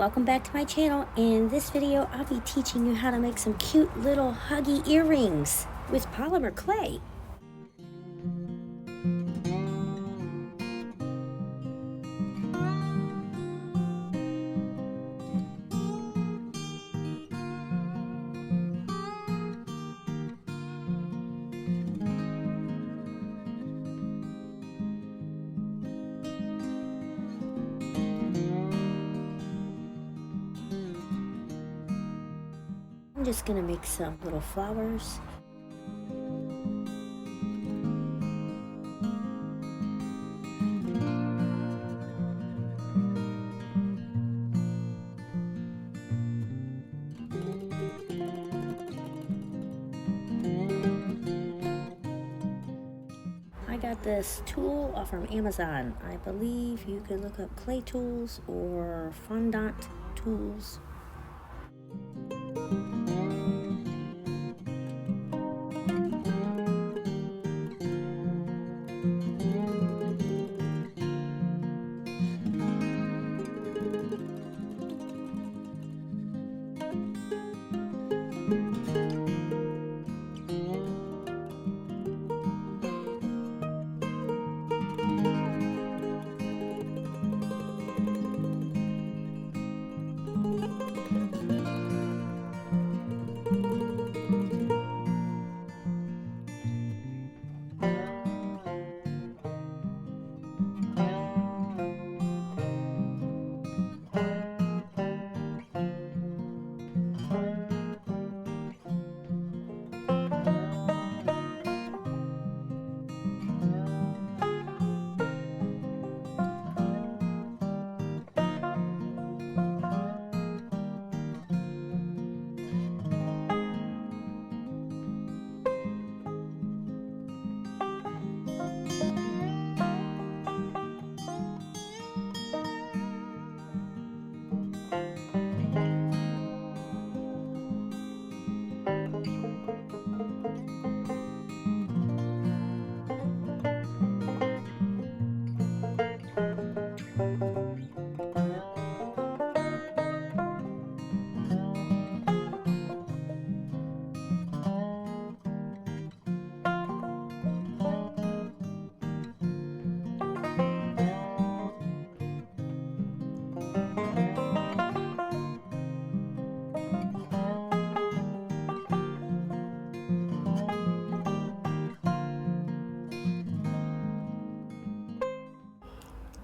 welcome back to my channel. In this video I'll be teaching you how to make some cute little Huggie earrings with polymer clay. I'm just going to make some little flowers. I got this tool off from Amazon. I believe you can look up clay tools or fondant tools.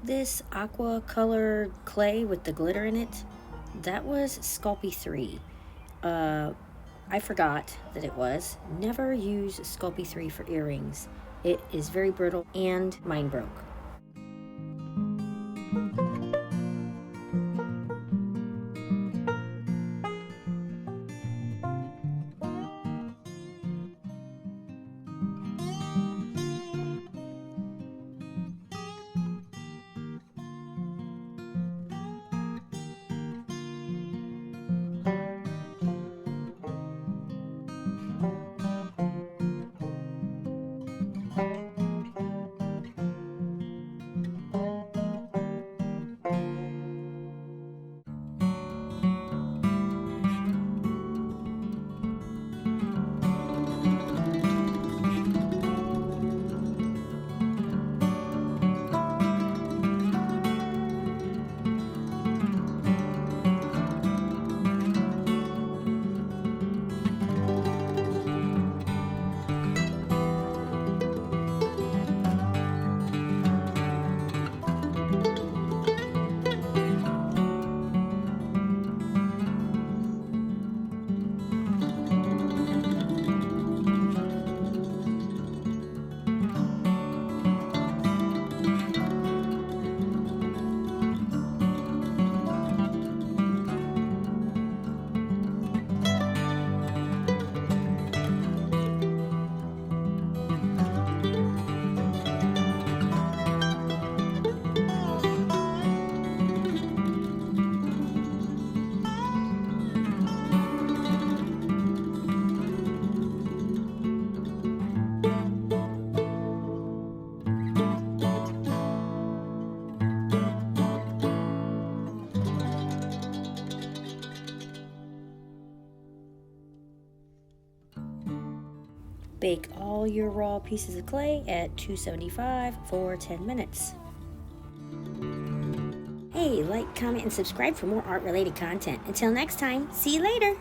This aqua colored clay with the glitter in it, that was Sculpey 3. I forgot that it was. Never use Sculpey 3 for earrings. It is very brittle and mine broke. Bake all your raw pieces of clay at 275 for 10 minutes. Hey, like, comment, and subscribe for more art-related content. Until next time, see you later!